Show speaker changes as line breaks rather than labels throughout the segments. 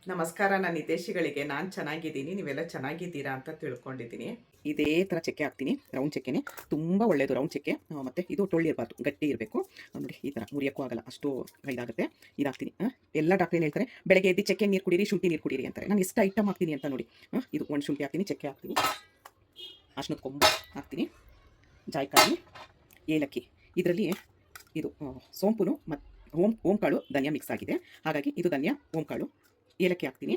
ನಮಸ್ಕಾರ. ನಾನು ಹಿತೈಷಿಗಳಿಗೆ ನಾನು ಚೆನ್ನಾಗಿದ್ದೀನಿ, ನೀವೆಲ್ಲ ಚೆನ್ನಾಗಿದ್ದೀರಾ ಅಂತ ತಿಳ್ಕೊಂಡಿದ್ದೀನಿ. ಇದೇ ಥರ ಚಕ್ಕೆ ಹಾಕ್ತೀನಿ, ರೌಂಡ್ ಚಕ್ಕೆನೇ ತುಂಬ ಒಳ್ಳೆಯದು. ರೌಂಡ್ ಚಕ್ಕೆ ಮತ್ತು ಇದು ಟೊಳ್ಳಿರಬಾರ್ದು, ಗಟ್ಟಿ ಇರಬೇಕು. ನೋಡಿ ಈ ಥರ ಮುರಿಯೋಕ್ಕೂ ಆಗಲ್ಲ, ಅಷ್ಟು ಇದಾಗುತ್ತೆ. ಇದಾಗ್ತೀನಿ. ಎಲ್ಲ ಡಾಕ್ಟ್ರ್ ಏನು ಹೇಳ್ತಾರೆ, ಬೆಳಗ್ಗೆ ಎದ್ದು ಚಕ್ಕೆ ನೀರು ಕುಡೀರಿ, ಶುಂಠಿ ನೀರು ಕುಡೀರಿ ಅಂತಾರೆ. ನಾನು ಎಷ್ಟು ಐಟಮ್ ಹಾಕ್ತೀನಿ ಅಂತ ನೋಡಿ. ಇದು ಒಂದು ಶುಂಠಿ ಹಾಕ್ತೀನಿ, ಚಕ್ಕೆ ಹಾಕ್ತೀನಿ, ಅರ್ಶಿನದ ಕೊಂಬು ಹಾಕ್ತೀನಿ, ಜಾಯಿಕಾಯಿ, ಏಲಕ್ಕಿ. ಇದರಲ್ಲಿ ಇದು ಸೋಂಪುನು ಮತ್ತು ಓಂಕಾಳು ಧನಿಯಾ ಮಿಕ್ಸ್ ಆಗಿದೆ, ಹಾಗಾಗಿ ಇದು ಧನಿಯಾ ಓಂಕಾಳು. ಏಲಕ್ಕಿ ಹಾಕ್ತೀನಿ,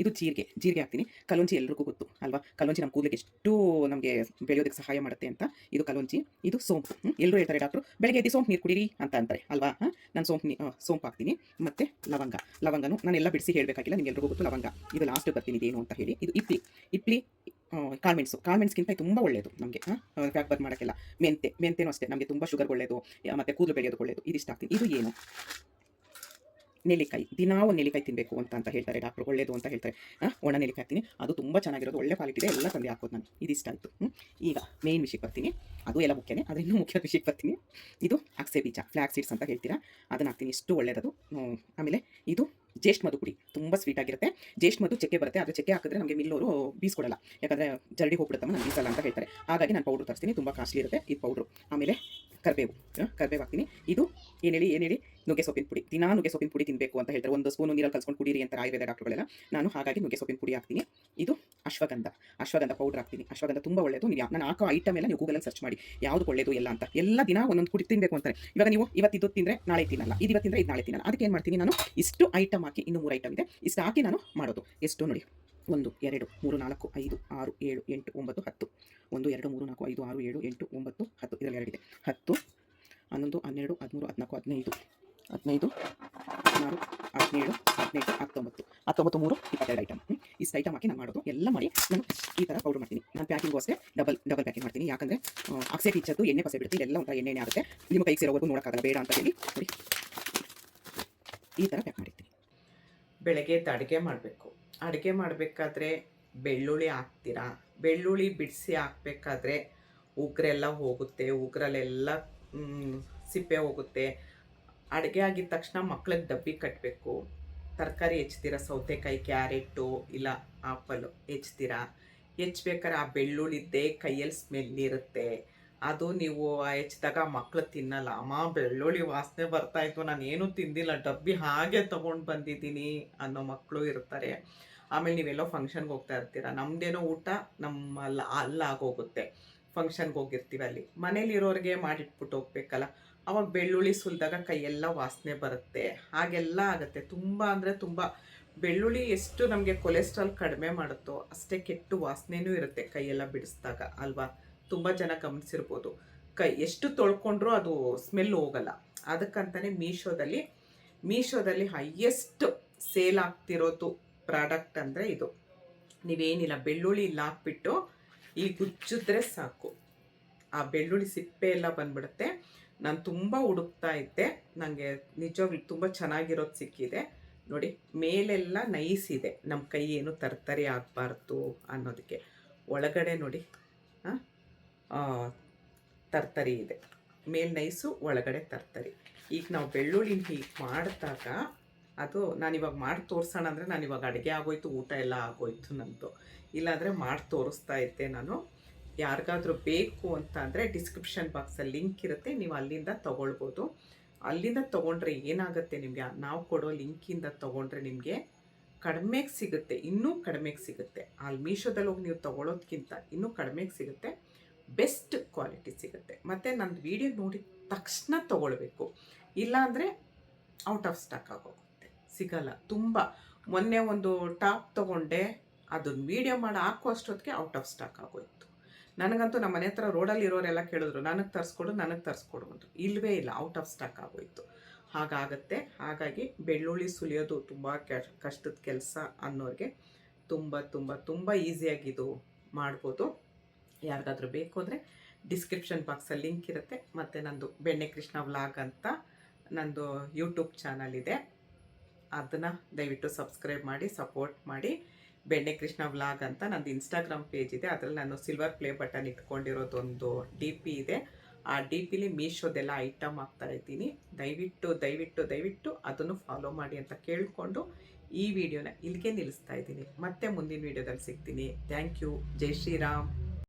ಇದು ಜೀರಿಗೆ ಹಾಕ್ತೀನಿ. ಕಲೋಂಜಿ ಎಲ್ರಿಗೂ ಗೊತ್ತು ಅಲ್ವಾ, ಕಲೋಂಜಿ ನಮ್ಮ ಕೂದಲಿಗೆ ಎಷ್ಟು ನಮಗೆ ಬೆಳೆಯೋದಕ್ಕೆ ಸಹಾಯ ಮಾಡುತ್ತೆ ಅಂತ. ಇದು ಕಲೋಂಜಿ, ಇದು ಸೋಂಪು. ಎಲ್ಲರೂ ಹೇಳ್ತಾರೆ ಡಾಕ್ಟ್ರು ಬೆಳಗ್ಗೆ ಎದ್ದು ಸೋಂಪು ನೀರು ಕುಡೀರಿ ಅಂತ ಅಂತಾರೆ ಅಲ್ವಾ. ನಾನು ಸೋಂಪು ಹಾಕ್ತೀನಿ. ಮತ್ತು ಲವಂಗನೂ ನಾನೆಲ್ಲ ಬಿಡಿಸಿ ಹೇಳಬೇಕಾಗಿಲ್ಲ, ನಿಮ್ಗೆ ಎಲ್ರಿಗೂ ಗೊತ್ತು ಲವಂಗ. ಇದು ಲಾಸ್ಟ್ ಬರ್ತೀನಿ ಇದೇನು ಅಂತ ಹೇಳಿ. ಇದು ಇಪ್ಲಿ ಕಾಳುಮೆಣಸಿಗಿಂತ ತುಂಬ ಒಳ್ಳೆಯದು ನಮಗೆ, ಫ್ಯಾಟ್ ಬರ್ನ್ ಮಾಡೋಕ್ಕೆಲ್ಲ. ಮೆಂತೆನೂ ಅಷ್ಟೇ ನಮಗೆ ತುಂಬ ಶುಗರ್ ಒಳ್ಳೆಯದು, ಮತ್ತು ಕೂದಲು ಬೆಳೆಯೋದು ಒಳ್ಳೆಯದು. ಇದಿಷ್ಟು ಹಾಕ್ತೀನಿ. ಇದು ಏನು, ನೆಲ್ಲಿಕಾಯಿ. ದಿನಾ ಒಂದು ನೆಲ್ಲಿಕಾಯಿ ತಿನ್ನಬೇಕು ಅಂತ ಹೇಳ್ತಾರೆ ಡಾಕ್ಟ್ರು, ಒಳ್ಳೆಯದು ಅಂತ ಹೇಳ್ತಾರೆ. ಒಣ ನೆಲ್ಲಿಕಾಯಿ ಹಾಕ್ತೀನಿ, ಅದು ತುಂಬ ಚೆನ್ನಾಗಿರೋದು, ಒಳ್ಳೆ ಕ್ವಾಲಿಟಿ ಇದೆ, ಎಲ್ಲ ತಂದೆ ಹಾಕೋದು ನಾನು. ಇದಿಷ್ಟ ಆಯಿತು. ಈಗ ಮೇನ್ ವಿಷಯಕ್ಕೆ ಬರ್ತೀನಿ, ಅದು ಎಲ್ಲ ಮುಖ್ಯನೇ, ಆದರೆ ಇನ್ನೂ ಮುಖ್ಯ ವಿಷಯಕ್ಕೆ ಬರ್ತೀನಿ. ಇದು ಅಗಸೆ ಬೀಜ, ಫ್ಲ್ಯಾಕ್ ಸೀಡ್ಸ್ ಅಂತ ಹೇಳ್ತೀರಾ, ಅದನ್ನು ಹಾಕ್ತೀನಿ. ಇಷ್ಟು ಒಳ್ಳೆಯದು. ಆಮೇಲೆ ಇದು ಜೇಷ್ಠ ಮಧು ಪುಡಿ, ತುಂಬ ಸ್ವೀಟ್ ಆಗಿರುತ್ತೆ. ಜೇಷ್ಠ ಮಧು ಚಕ್ಕೆ ಬರುತ್ತೆ, ಆದರೆ ಚಕ್ಕೆ ಹಾಕಿದ್ರೆ ನಮಗೆ ಮಿಲ್ಲೋರು ಬೀಸ್ಕೊಡಲ್ಲ, ಯಾಕಂದರೆ ಜಲ್ಡಿ ಹೋಗ್ಬಿಡುತ್ತಮ್ಮ, ನಾನು ಬೀಸಲ್ಲ ಅಂತ ಹೇಳ್ತಾರೆ. ಹಾಗಾಗಿ ನಾನು ಪೌಡ್ರ್ ತರಿಸ್ತೀನಿ, ತುಂಬ ಕಾಸ್ಟ್ಲಿ ಇರುತ್ತೆ ಇದು ಪೌಡ್ರು. ಆಮೇಲೆ ಕರಿಬೇವು ಹಾಕ್ತೀನಿ. ಇದು ಏನು ಹೇಳಿ ನುಗ್ಗೆ ಸೊಪ್ಪಿನ ಪುಡಿ. ದಿನಾ ನುಗ್ಗೆ ಸೊಪ್ಪಿನ ಪುಡಿ ತಿನ್ನಬೇಕು ಅಂತ ಹೇಳ್ತಾರೆ, ಒಂದು ಸ್ಪೂನು ನೀರಲ್ಲಿ ಕಲ್ಸ್ಕೊಂಡು ಕುಡೀರಿ ಅಂತ ಆಯುರ್ವೇದ ಡಾಕ್ಟರ್ಗಳೆಲ್ಲ. ನಾನು ಹಾಗಾಗಿ ನುಗ್ಗೆ ಸೊಪ್ಪಿನ ಪುಡಿ ಹಾಕ್ತೀನಿ. ಇದು ಅಶ್ವಗಂಧ ಪೌಡ್ರ್ ಹಾಕ್ತೀನಿ. ಅಶ್ವಗಂಧ ತುಂಬ ಒಳ್ಳೆಯದು. ನಾನು ಹಾಕೋ ಐಟಮ್ ಎಲ್ಲ ನೀವು ಗೂಗಲಲ್ಲಿ ಸರ್ಚ್ ಮಾಡಿ ಯಾವುದು ಒಳ್ಳೆಯದು ಎಲ್ಲ ಅಂತ. ಎಲ್ಲ ದಿನ ಒಂದೊಂದು ಪುಡಿ ತಿನ್ನಬೇಕು ಅಂತಾರೆ. ಇವಾಗ ನೀವು ಇವತ್ತಿದ್ದು ತಿಂದರೆ ನಾಳೆ ತಿನ್ನಲ್ಲ, ಇದು ತಿಂದರೆ ಇದು ನಾಳೆ ತಿನ್ನಲ್ಲ. ಅದಕ್ಕೆ ಏನು ಮಾಡ್ತೀನಿ ನಾನು, ಇಷ್ಟು ಐಟಮ್ ಹಾಕಿ, ಇನ್ನೂ 3 ಐಟಮ್ ಇದೆ, ಇಷ್ಟು ಹಾಕಿ ನಾನು ಮಾಡೋದು. ಎಷ್ಟು ನೋಡಿ, 1 2 3 4 5 6 7 8 9 10. 1 2 3 4 5 6 7 8 9 10. ಇದರಲ್ಲಿ 2 ಇದೆ. 10 11 12 13 14 15 16 17 18 19 19 3 22 ಐಟಮ್. ಇಷ್ಟು ಐಟಮ್ ಹಾಕಿ ನಾನು ಮಾಡೋದು. ಎಲ್ಲ ಮಾಡಿ ನಾನು ಈ ಥರ ಪೌಡರ್ ಮಾಡ್ತೀನಿ. ನಾನು ಪ್ಯಾಕಿಂಗು ಅಷ್ಟೇ ಡಬಲ್ ಪ್ಯಾಕಿಂಗ್ ಮಾಡ್ತೀನಿ, ಯಾಕಂದರೆ ಅಕ್ಸೆ ಟೀಚರ್ದು ಎಣ್ಣೆ ಪಸೆ ಬಿಡುತ್ತೆ, ಇದೆಲ್ಲ ಒಂಥರ ಎಣ್ಣೆ ಆಗುತ್ತೆ, ನಿಮ್ಮ ಕೈಗೆ ಸೇರೋವರೆಗೂ ನೋಡೋಕ್ಕಾಗಲ್ಲ, ಬೇಡ ಅಂತ ಹೇಳಿ ನೋಡಿ ಈ ಥರ ಪ್ಯಾಕ್ ಮಾಡಿರ್ತೀನಿ. ಬೆಳಗ್ಗೆ ಎದ್ದು ಅಡುಗೆ ಮಾಡಬೇಕಾದ್ರೆ ಬೆಳ್ಳುಳ್ಳಿ ಹಾಕ್ತೀರಾ, ಬೆಳ್ಳುಳ್ಳಿ ಬಿಡಿಸಿ ಹಾಕಬೇಕಾದ್ರೆ ಉಗುರೆಲ್ಲ ಹೋಗುತ್ತೆ, ಉಗುರಲ್ಲೆಲ್ಲ ಸಿಪ್ಪೆ ಹೋಗುತ್ತೆ. ಅಡುಗೆ ಆಗಿದ ತಕ್ಷಣ ಮಕ್ಳಿಗೆ ಡಬ್ಬಿ ಕಟ್ಟಬೇಕು. ತರಕಾರಿ ಹೆಚ್ಚ್ತೀರಾ, ಸೌತೆಕಾಯಿ, ಕ್ಯಾರೆಟು ಇಲ್ಲ ಆಪಲ್ಲು ಹೆಚ್ಚಬೇಕಾದ್ರೆ ಆ ಬೆಳ್ಳುಳ್ಳಿದ್ದೇ ಕೈಯಲ್ಲಿ ಸ್ಮೆಲ್ ಇರುತ್ತೆ. ಅದು ನೀವು ಹೆಚ್ಚಿದಾಗ ಮಕ್ಳು ತಿನ್ನಲ್ಲ. ಅಮ್ಮ ಬೆಳ್ಳುಳ್ಳಿ ವಾಸನೆ ಬರ್ತಾಯಿತ್ತು, ನಾನು ಏನೂ ತಿಂದಿಲ್ಲ, ಡಬ್ಬಿ ಹಾಗೆ ತೊಗೊಂಡು ಬಂದಿದ್ದೀನಿ ಅನ್ನೋ ಮಕ್ಕಳು ಇರ್ತಾರೆ. ಆಮೇಲೆ ನೀವೆಲ್ಲೋ ಫಂಕ್ಷನ್ಗೆ ಹೋಗ್ತಾ ಇರ್ತೀರ, ನಮ್ಮದೇನೋ ಊಟ ಅಲ್ಲಾಗೋಗುತ್ತೆ. ಫಂಕ್ಷನ್ಗೆ ಹೋಗಿರ್ತೀವಿ, ಅಲ್ಲಿ ಮನೇಲಿರೋರಿಗೆ ಮಾಡಿಟ್ಬಿಟ್ಟು ಹೋಗ್ಬೇಕಲ್ಲ, ಅವಾಗ ಬೆಳ್ಳುಳ್ಳಿ ಸುಲಿದಾಗ ಕೈಯೆಲ್ಲ ವಾಸನೆ ಬರುತ್ತೆ, ಹಾಗೆಲ್ಲ ಆಗುತ್ತೆ. ತುಂಬ ಅಂದರೆ ತುಂಬ ಬೆಳ್ಳುಳ್ಳಿ ಎಷ್ಟು ನಮಗೆ ಕೊಲೆಸ್ಟ್ರಾಲ್ ಕಡಿಮೆ ಮಾಡುತ್ತೋ ಅಷ್ಟೇ ಕೆಟ್ಟು ವಾಸನೆಯೂ ಇರುತ್ತೆ ಕೈಯೆಲ್ಲ ಬಿಡಿಸಿದಾಗ ಅಲ್ವಾ. ತುಂಬ ಜನ ಗಮನಿಸಿರ್ಬೋದು, ಕೈ ಎಷ್ಟು ತೊಳ್ಕೊಂಡ್ರೂ ಅದು ಸ್ಮೆಲ್ ಹೋಗಲ್ಲ. ಅದಕ್ಕಂತಲೇ ಮೀಶೋದಲ್ಲಿ ಹೈಯೆಸ್ಟ್ ಸೇಲ್ ಆಗ್ತಿರೋದು ಪ್ರಾಡಕ್ಟ್ ಅಂದರೆ ಇದು. ನೀವೇನಿಲ್ಲ, ಬೆಳ್ಳುಳ್ಳಿ ಇಲ್ಲಿ ಹಾಕ್ಬಿಟ್ಟು ಈ ಗುಜ್ಜಿದ್ರೆ ಸಾಕು, ಆ ಬೆಳ್ಳುಳ್ಳಿ ಸಿಪ್ಪೆ ಎಲ್ಲ ಬಂದ್ಬಿಡುತ್ತೆ. ನಾನು ತುಂಬ ಹುಡುಕ್ತಾ ಇದ್ದೆ, ನನಗೆ ನಿಜವಾಗ್ಲೂ ತುಂಬ ಚೆನ್ನಾಗಿರೋದು ಸಿಕ್ಕಿದೆ. ನೋಡಿ, ಮೇಲೆಲ್ಲ ನೈಸ್ ಇದೆ, ನಮ್ಮ ಕೈ ಏನು ತರ್ತರಿ ಆಗಬಾರ್ದು ಅನ್ನೋದಕ್ಕೆ. ಒಳಗಡೆ ನೋಡಿ ತರ್ತರಿ ಇದೆ, ಮೇಲ್ ನೈಸು, ಒಳಗಡೆ ತರ್ತರಿ. ಈಗ ನಾವು ಬೆಳ್ಳುಳ್ಳಿನ ಹೀಗೆ ಮಾಡಿದಾಗ ಅದು ನಾನಿವಾಗ ಮಾಡಿ ತೋರಿಸೋಣ ಅಂದರೆ ನಾನಿವಾಗ ಅಡುಗೆ ಆಗೋಯ್ತು, ಊಟ ಎಲ್ಲ ಆಗೋಯ್ತು ನಂದು. ಇಲ್ಲಾಂದರೆ ಮಾಡಿ ತೋರಿಸ್ತಾ ಇದ್ದೆ ನಾನು. ಯಾರಿಗಾದ್ರೂ ಬೇಕು ಅಂತ ಅಂದರೆ ಡಿಸ್ಕ್ರಿಪ್ಷನ್ ಬಾಕ್ಸಲ್ಲಿ ಲಿಂಕ್ ಇರುತ್ತೆ, ನೀವು ಅಲ್ಲಿಂದ ತೊಗೊಳ್ಬೋದು. ಅಲ್ಲಿಂದ ತೊಗೊಂಡ್ರೆ ಏನಾಗುತ್ತೆ, ನಿಮಗೆ ನಾವು ಕೊಡೋ ಲಿಂಕಿಂದ ತೊಗೊಂಡ್ರೆ ನಿಮಗೆ ಕಡಿಮೆಗೆ ಸಿಗುತ್ತೆ, ಇನ್ನೂ ಕಡಿಮೆಗೆ ಸಿಗುತ್ತೆ. ಅಲ್ಲಿ ಮೀಶೋದಲ್ಲಿ ಹೋಗಿ ನೀವು ತೊಗೊಳೋದ್ಕಿಂತ ಇನ್ನೂ ಕಡಿಮೆಗೆ ಸಿಗುತ್ತೆ, ಬೆಸ್ಟ್ ಕ್ವಾಲಿಟಿ ಸಿಗುತ್ತೆ. ಮತ್ತು ನನ್ನ ವೀಡಿಯೋ ನೋಡಿದ ತಕ್ಷಣ ತೊಗೊಳ್ಬೇಕು, ಇಲ್ಲಾಂದರೆ ಔಟ್ ಆಫ್ ಸ್ಟಾಕ್ ಆಗೋಗುತ್ತೆ, ಸಿಗಲ್ಲ. ತುಂಬ ಮೊನ್ನೆ ಒಂದು ಟಾಪ್ ತೊಗೊಂಡೆ, ಅದನ್ನು ವೀಡಿಯೋ ಮಾಡಿ ಹಾಕೋ ಅಷ್ಟೊತ್ತಿಗೆ ಔಟ್ ಆಫ್ ಸ್ಟಾಕ್ ಆಗೋಯ್ತು. ನನಗಂತೂ ನಮ್ಮ ಮನೆ ಹತ್ರ ರೋಡಲ್ಲಿ ಇರೋರೆಲ್ಲ ಕೇಳಿದ್ರು, ನನಗೆ ತರಿಸ್ಕೊಡು ಅಂತ. ಇಲ್ಲವೇ ಇಲ್ಲ, ಔಟ್ ಆಫ್ ಸ್ಟಾಕ್ ಆಗೋಯ್ತು. ಹಾಗಾಗತ್ತೆ. ಹಾಗಾಗಿ ಬೆಳ್ಳುಳ್ಳಿ ಸುಲಿಯೋದು ತುಂಬ ಕಷ್ಟದ ಕೆಲಸ ಅನ್ನೋರಿಗೆ ತುಂಬ ತುಂಬ ತುಂಬ ಈಸಿಯಾಗಿದು ಮಾಡ್ಬೋದು. ಯಾರಿಗಾದ್ರೂ ಬೇಕು ಅಂದರೆ ಡಿಸ್ಕ್ರಿಪ್ಷನ್ ಬಾಕ್ಸಲ್ಲಿ ಲಿಂಕ್ ಇರುತ್ತೆ. ಮತ್ತು ನಂದು ಬೆಣ್ಣೆ ಕೃಷ್ಣ ವ್ಲಾಗ್ ಅಂತ ನಂದು ಯೂಟ್ಯೂಬ್ ಚಾನಲ್ ಇದೆ, ಅದನ್ನು ದಯವಿಟ್ಟು ಸಬ್ಸ್ಕ್ರೈಬ್ ಮಾಡಿ, ಸಪೋರ್ಟ್ ಮಾಡಿ. ಬೆಣ್ಣೆ ಕೃಷ್ಣ ವ್ಲಾಗ್ ಅಂತ ನಂದು ಇನ್ಸ್ಟಾಗ್ರಾಮ್ ಪೇಜ್ ಇದೆ, ಅದರಲ್ಲಿ ನಾನು ಸಿಲ್ವರ್ ಪ್ಲೇ ಬಟನ್ ಇಟ್ಕೊಂಡಿರೋದೊಂದು DP ಇದೆ, ಆ ಡಿ ಪಿಲಿ ಮೀಶೋದೆಲ್ಲ ಐಟಮ್ ಹಾಕ್ತಾ ಇದ್ದೀನಿ. ದಯವಿಟ್ಟು ದಯವಿಟ್ಟು ದಯವಿಟ್ಟು ಅದನ್ನು ಫಾಲೋ ಮಾಡಿ ಅಂತ ಕೇಳಿಕೊಂಡು ಈ ವಿಡಿಯೋನ ಇಲ್ಲಿಗೆ ನಿಲ್ಲಿಸ್ತಾ ಇದ್ದೀನಿ. ಮತ್ತೆ ಮುಂದಿನ ವಿಡಿಯೋದಲ್ಲಿ ಸಿಗ್ತೀನಿ. Thank you. ಜೈ ಶ್ರೀರಾಮ್.